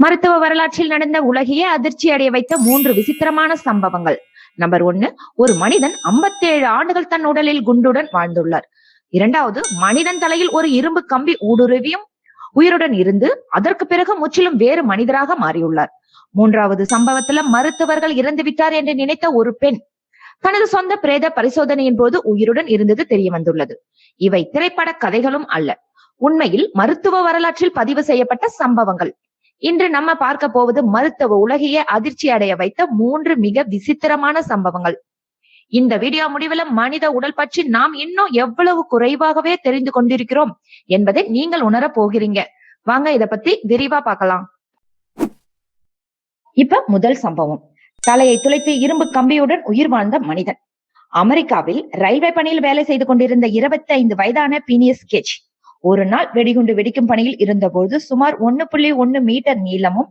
மருத்துவ வரலாற்றில் நடந்த உலகையே அதிர்ச்சி அடைய வைத்த 3 விசித்திரமான சம்பவங்கள். நம்பர் 1, ஒரு மனிதன் 57 ஆண்டுகள் தன் உடலில் குண்டுடன் வாழ்ந்துள்ளார். 2வது, மனிதன் தலையில் ஒரு இரும்பு கம்பி ஊடுருவியும் உயிருடன் இருந்து அதற்கு பிறகு முற்றிலும் வேறு மனிதராக மாறியுள்ளார். 3வது சம்பவத்துல மருத்துவர்கள் இறந்து விட்டார் என்று நினைத்த ஒரு பெண் தனது சொந்த பிரேத பரிசோதனையின் போது உயிருடன் இருந்தது தெரிய வந்துள்ளது. இவை திரைப்பட கதைகளும் அல்ல, உண்மையில் மருத்துவ வரலாற்றில் பதிவு செய்யப்பட்ட சம்பவங்கள். இன்று நம்ம பார்க்க போவது மருத்துவ உலகையே அதிர்ச்சி அடைய வைத்த 3 மிக விசித்திரமான சம்பவங்கள். இந்த வீடியோ முடிவில் மனித உடல் பற்றி நாம் இன்னும் எவ்வளவு குறைவாகவே தெரிந்து கொண்டிருக்கிறோம் என்பதை நீங்கள் உணர போகிறீங்க. வாங்க இத பத்தி விரிவா பார்க்கலாம். இப்ப முதல் சம்பவம், தலையை துளைத்து இரும்பு கம்பியுடன் உயிர் வாழ்ந்த மனிதன். அமெரிக்காவில் ரயில்வே பணியில் வேலை செய்து கொண்டிருந்த 25 வயதான பீனியஸ் கேஜ் ஒரு நாள் வெடிகுண்டு வெடிக்கும் பணியில் இருந்தபோது சுமார் 1.1 மீட்டர் நீளமும்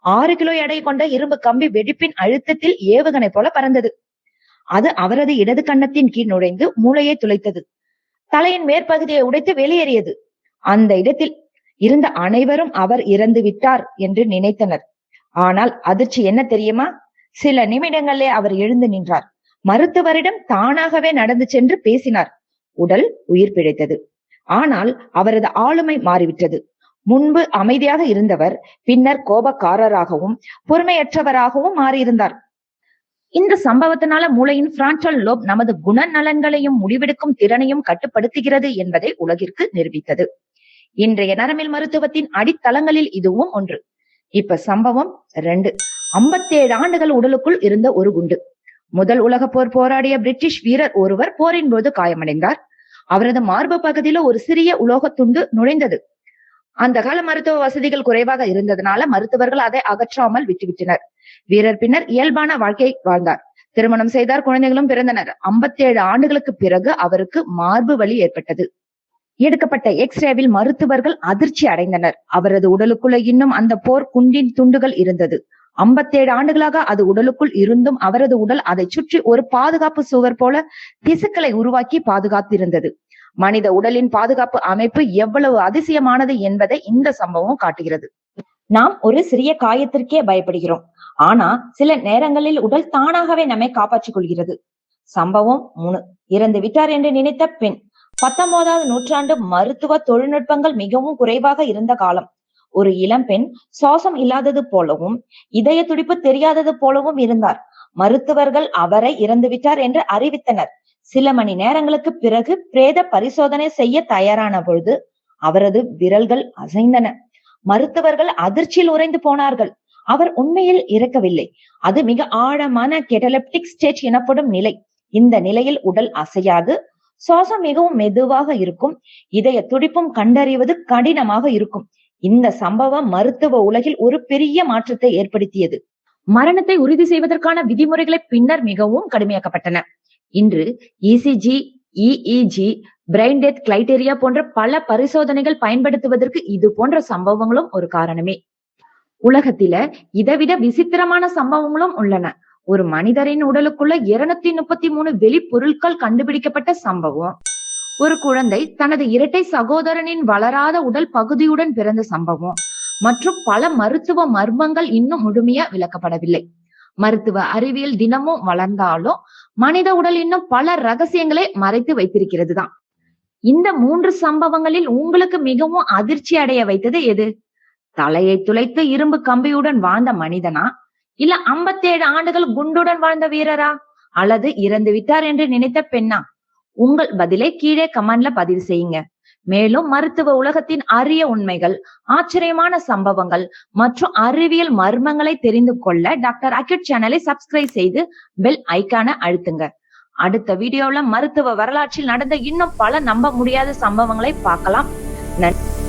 6 கிலோ எடை கொண்ட இரும்பு கம்பி வெடிப்பின் அழுத்தத்தில் ஏவுகணை போல பறந்தது. அது அவரது இடது கன்னத்தின் கீழ் நுழைந்து மூளையை துளைத்தது. தலையின் மேற்பகுதியை உடைத்து வெளியேறியது. அந்த இடத்தில் இருந்த அனைவரும் அவர் இறந்து விட்டார் என்று நினைத்தனர். ஆனால் அதிர்ச்சி என்ன தெரியுமா? சில நிமிடங்களே அவர் எழுந்து நின்றார். மருத்துவரிடம் தானாகவே நடந்து சென்று பேசினார். உடல் உயிர் பிழைத்தது. ஆனால் அவரது ஆளுமை மாறிவிட்டது. முன்பு அமைதியாக இருந்தவர் பின்னர் கோபக்காரராகவும் பொறுமையற்றவராகவும் மாறியிருந்தார். இந்த சம்பவத்தினால மூளையின் பிராண்டல் லோப் நமது குணநலன்களையும் முடிவெடுக்கும் திறனையும் கட்டுப்படுத்துகிறது என்பதை உலகிற்கு நிரூபித்தது. இன்றைய நரம்பியல் மருத்துவத்தின் அடித்தளங்களில் இதுவும் ஒன்று. இப்ப சம்பவம் 2, 57 ஆண்டுகள் உடலுக்குள் இருந்த ஒரு குண்டு. முதல் உலக போர் போராடிய பிரிட்டிஷ் வீரர் ஒருவர் போரின் போது காயமடைந்தார். அவரது மார்பு பகுதியில ஒரு சிறிய உலோக துண்டு நுழைந்தது. அந்த கால மருத்துவ வசதிகள் குறைவாக இருந்ததுனால மருத்துவர்கள் அதை அகற்றாமல் விட்டுவிட்டனர். வீரர் பின்னர் இயல்பான வாழ்க்கை வாழ்ந்தார். திருமணம் செய்தார், குழந்தைகளும் பிறந்தனர். 57 ஆண்டுகளுக்கு பிறகு அவருக்கு மார்பு வலி ஏற்பட்டது. எடுக்கப்பட்ட எக்ஸ்ரேவில் மருத்துவர்கள் அதிர்ச்சி அடைந்தனர். அவரது உடலுக்குள்ள இன்னும் அந்த போர் குண்டின் துண்டுகள் இருந்தது. 57 ஆண்டுகளாக அது உடலுக்குள் இருந்தும் அவரது உடல் அதை சுற்றி ஒரு பாதுகாப்பு சுவர் போல திசுக்களை உருவாக்கி பாதுகாத்திருந்தது. மனித உடலின் பாதுகாப்பு அமைப்பு எவ்வளவு அதிசயமானது என்பதை இந்த சம்பவம் காட்டுகிறது. நாம் ஒரு சிறிய காயத்திற்கே பயப்படுகிறோம், ஆனா சில நேரங்களில் உடல் தானாகவே நம்மை காப்பாற்றிக் கொள்கிறது. சம்பவம் 3, இறந்து விட்டார் என்று நினைத்த பெண். 19வது நூற்றாண்டு மருத்துவ தொழில்நுட்பங்கள் மிகவும் குறைவாக இருந்த காலம். ஒரு இளம்பெண் சுவாசம் இல்லாதது போலவும் இதய துடிப்பு தெரியாதது போலவும் இருந்தார். மருத்துவர்கள் அவரை இறந்து விட்டார் என்று அறிவித்தனர். சில மணி நேரங்களுக்கு பிறகு பிரேத பரிசோதனை செய்ய தயாரான பொழுது அவரது விரல்கள் அசைந்தன. மருத்துவர்கள் அதிர்ச்சியில் உறைந்து போனார்கள். அவர் உண்மையில் இறக்கவில்லை. அது மிக ஆழமான கெட்டலெப்டிக் ஸ்டேஜ் எனப்படும் நிலை. இந்த நிலையில் உடல் அசையாது, சுவாசம் மிகவும் மெதுவாக இருக்கும், இதய துடிப்பும் கண்டறிவது கடினமாக இருக்கும். இந்த சம்பவம் மருத்துவ உலகில் ஒரு பெரிய மாற்றத்தை ஏற்படுத்தியது. மரணத்தை உறுதி செய்வதற்கான விதிமுறைகளை பின்னர் மிகவும் கடுமையாக்கப்பட்டன. இன்று ECG, EEG, brain death criteria போன்ற பல பரிசோதனைகள் பயன்படுத்துவதற்கு இது போன்ற சம்பவங்களும் ஒரு காரணமே. உலகத்தில இதைவிட விசித்திரமான சம்பவங்களும் உள்ளன. ஒரு மனிதரின் உடலுக்குள்ள 233 வெளிப்பொருட்கள் கண்டுபிடிக்கப்பட்ட சம்பவம். ஒரு குழந்தை தனது இரட்டை சகோதரனின் வளராத உடல் பகுதியுடன் பிறந்த சம்பவம் மற்றும் பல மருத்துவ மர்மங்கள் இன்னும் முழுமையா விளக்கப்படவில்லை. மருத்துவ அறிவியல் தினமும் வளர்ந்தாலும் மனித உடல் இன்னும் பல ரகசியங்களை மறைத்து வைத்திருக்கிறது தான். இந்த 3 சம்பவங்களில் உங்களுக்கு மிகவும் அதிர்ச்சி அடைய வைத்தது எது? தலையை துளைத்து இரும்பு கம்பியுடன் வாழ்ந்த மனிதனா, இல்ல 57 ஆண்டுகள் குண்டுடன் வாழ்ந்த வீரரா, அல்லது இறந்து விட்டார் என்று நினைத்த பெண்ணா? உங்கள் பதிலை கீழே கமெண்ட்ல பதிவு செய்யுங்க. மேலும் மருத்துவ உலகத்தின் அரிய உண்மைகள், ஆச்சரியமான சம்பவங்கள் மற்றும் அறிவியல் மர்மங்களை தெரிந்து கொள்ள டாக்டர் அக்யூட் சேனலை சப்ஸ்கிரைப் செய்து பெல் ஐக்கானை அழுத்துங்க. அடுத்த வீடியோல மருத்துவ வரலாற்றில் நடந்த இன்னும் பல நம்ப முடியாத சம்பவங்களை பார்க்கலாம். நன்றி.